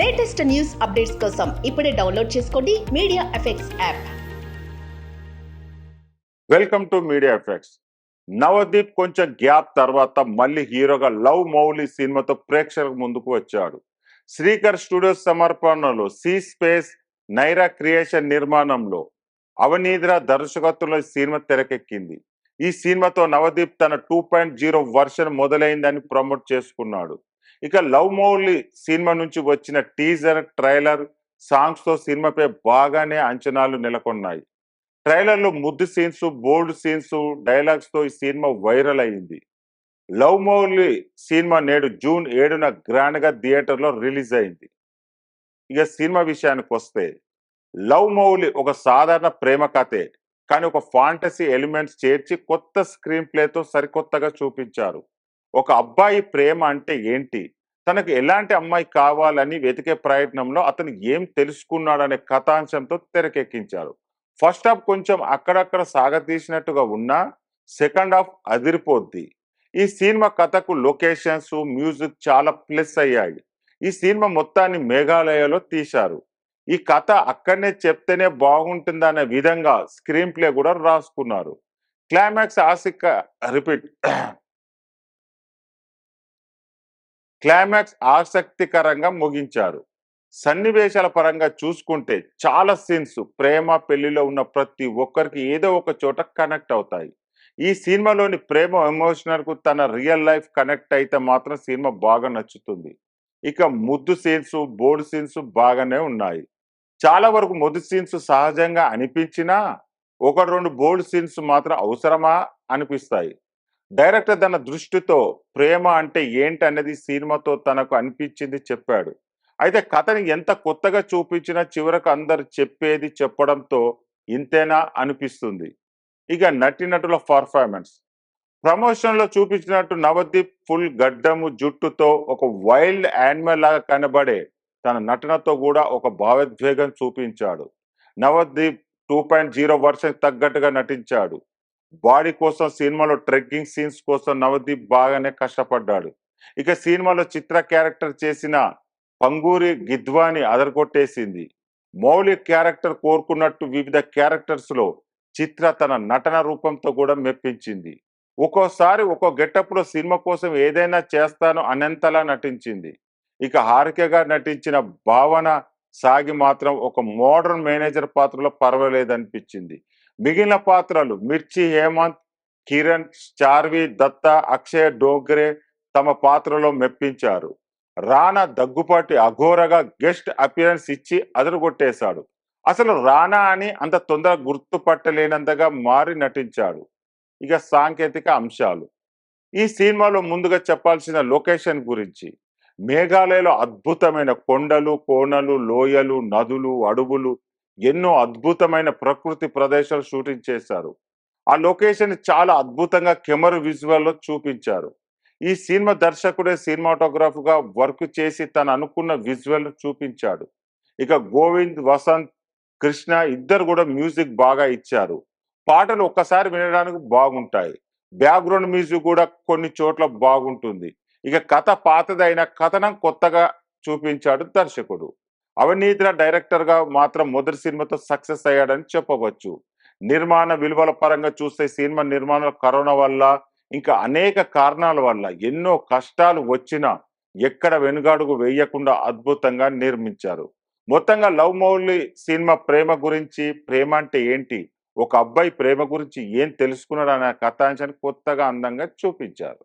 Latest news updates కోసం ఇప్పుడే download చేసుకోండి media effects app. Welcome to media effects. Navdeep కొంచెం గ్యాప్ తర్వాత మళ్ళీ హీరోగా లవ్ మౌలి సినిమాతో ప్రేక్షకుల ముందుకు వచ్చాడు. శ్రీకర్ స్టూడియోస్ సమర్పణలో సి స్పేస్ నైరా క్రియేషన్ నిర్మాణంలో అవనీద్ర దర్శకత్వంలో సినిమా తెరకెక్కింది. ఈ సినిమాతో నవదీప్ తన 2.0 వర్షన్ మొదలైందని ప్రమోట్ చేసుకున్నాడు. ఇక లవ్ మౌలి సినిమా నుంచి వచ్చిన టీజర్, ట్రైలర్, సాంగ్స్ తో సినిమాపై బాగానే అంచనాలు నెలకొన్నాయి. ట్రైలర్ లో ముద్దు సీన్స్, బోల్డ్ సీన్స్, డైలాగ్స్ తో ఈ సినిమా వైరల్ అయింది. లవ్ మౌలి సినిమా నేడు జూన్ 7న గ్రాండ్ గా థియేటర్ లో రిలీజ్ అయింది. ఇక సినిమా విషయానికి వస్తే లవ్ మౌలి ఒక సాధారణ ప్రేమ కథే, కానీ ఒక ఫాంటసీ ఎలిమెంట్స్ చేర్చి కొత్త స్క్రీన్ ప్లేతో సరికొత్తగా చూపించారు. ఒక అబ్బాయి ప్రేమ అంటే ఏంటి, తనకు ఎలాంటి అమ్మాయి కావాలని వెతికే ప్రయత్నంలో అతను ఏం తెలుసుకున్నాడనే కథాంశంతో తెరకెక్కించారు. ఫస్ట్ హాఫ్ కొంచెం అక్కడక్కడ సాగతీసినట్టుగా ఉన్నా సెకండ్ హాఫ్ అదిరిపోద్ది. ఈ సినిమా కథకు లొకేషన్స్, మ్యూజిక్ చాలా ప్లస్ అయ్యాయి. ఈ సినిమా మొత్తాన్ని మేఘాలయలో తీశారు. ఈ కథ అక్కడనే చెప్తేనే బాగుంటుందనే విధంగా స్క్రీన్ ప్లే కూడా రాసుకున్నారు. క్లైమాక్స్ ఆసక్తికరంగా ముగించారు. సన్నివేశాల పరంగా చూసుకుంటే చాలా సీన్స్ ప్రేమ పెళ్లిలో ఉన్న ప్రతి ఒక్కరికి ఏదో ఒక చోట కనెక్ట్ అవుతాయి. ఈ సినిమాలోని ప్రేమ ఎమోషనల్ కు తన రియల్ లైఫ్ కనెక్ట్ అయితే మాత్రం సినిమా బాగా నచ్చుతుంది. ఇక ముద్దు సీన్స్, బోర్డు సీన్స్ బాగానే ఉన్నాయి. చాలా వరకు ముద్దు సీన్స్ సహజంగా అనిపించినా ఒక రెండు బోల్డ్ సీన్స్ మాత్రం అవసరమా అనిపిస్తాయి. డైరెక్టర్ తన దృష్టితో ప్రేమ అంటే ఏంటి అనేది సినిమాతో తనకు అనిపించింది చెప్పాడు. అయితే కథని ఎంత కొత్తగా చూపించినా చివరకు అందరు చెప్పేది చెప్పడంతో ఇంతేనా అనిపిస్తుంది. ఇక నటీనటుల పర్ఫార్మెన్స్ ప్రమోషన్ లో చూపించినట్టు నవదీప్ ఫుల్ గడ్డము జుట్టుతో ఒక వైల్డ్ యానిమల్ లాగా కనబడే తన నటనతో కూడా ఒక భావోద్వేగం చూపించాడు. నవదీప్ 2.0 వర్షన్ తగ్గట్టుగా నటించాడు. బాడీ కోసం సినిమాలో ట్రెక్కింగ్ సీన్స్ కోసం నవదీప్ బాగానే కష్టపడ్డాడు. ఇక సినిమాలో చిత్ర క్యారెక్టర్ చేసిన పంగూరి గిద్వాని అదరగొట్టేసింది. మౌలి క్యారెక్టర్ కోరుకున్నట్టు వివిధ క్యారెక్టర్స్ లో చిత్ర తన నటన రూపంతో కూడా మెప్పించింది. ఒక్కోసారి ఒక్కో గెటప్ లో సినిమా కోసం ఏదైనా చేస్తాను అనేంతలా నటించింది. ఇక హారికగా నటించిన భావన సాగి మాత్రం ఒక మోడర్న్ మేనేజర్ పాత్రలో పర్వాలేదనిపించింది. మిగిలిన పాత్రలు మిర్చి హేమంత్, కిరణ్, చార్వి దత్త, అక్షయ్ డోగ్రే తమ పాత్రలో మెప్పించారు. రానా దగ్గుపాటి అఘోరగా గెస్ట్ అపియరెన్స్ ఇచ్చి అదరగొట్టేశాడు. అసలు రానా అని అంత తొందరగా గుర్తుపట్టలేనంతగా మారి నటించాడు. ఇక సాంకేతిక అంశాలు ఈ సినిమాలో ముందుగా చెప్పాల్సిన లొకేషన్ గురించి. మేఘాలయలో అద్భుతమైన కొండలు, కోనలు, లోయలు, నదులు, అడవులు, ఎన్నో అద్భుతమైన ప్రకృతి ప్రదేశాలు షూటింగ్ చేశారు. ఆ లొకేషన్ చాలా అద్భుతంగా కెమెరా విజువల్ లో చూపించారు. ఈ సినిమా దర్శకుడే సినిమాటోగ్రాఫ్ గా వర్క్ చేసి తను అనుకున్న విజువల్ చూపించాడు. ఇక గోవింద్, వసంత్, కృష్ణ ఇద్దరు కూడా మ్యూజిక్ బాగా ఇచ్చారు. పాటలు ఒక్కసారి వినడానికి బాగుంటాయి. బ్యాక్గ్రౌండ్ మ్యూజిక్ కూడా కొన్ని చోట్ల బాగుంటుంది. ఇక కథ పాతదైన కథనం కొత్తగా చూపించాడు దర్శకుడు. అవనీద్ర డైరెక్టర్ గా మాత్రం మొదటి సినిమాతో సక్సెస్ అయ్యాడని చెప్పవచ్చు. నిర్మాణ విలువల పరంగా చూస్తే సినిమా నిర్మాణం కరోనా వల్ల ఇంకా అనేక కారణాల వల్ల ఎన్నో కష్టాలు వచ్చినా ఎక్కడ వెనుగాడుగు వేయకుండా అద్భుతంగా నిర్మించారు. మొత్తంగా లవ్ మౌలి సినిమా ప్రేమ గురించి, ప్రేమ అంటే ఏంటి, ఒక అబ్బాయి ప్రేమ గురించి ఏం తెలుసుకున్నాడు అనే కథాంశాన్ని కొత్తగా అందంగా చూపించారు.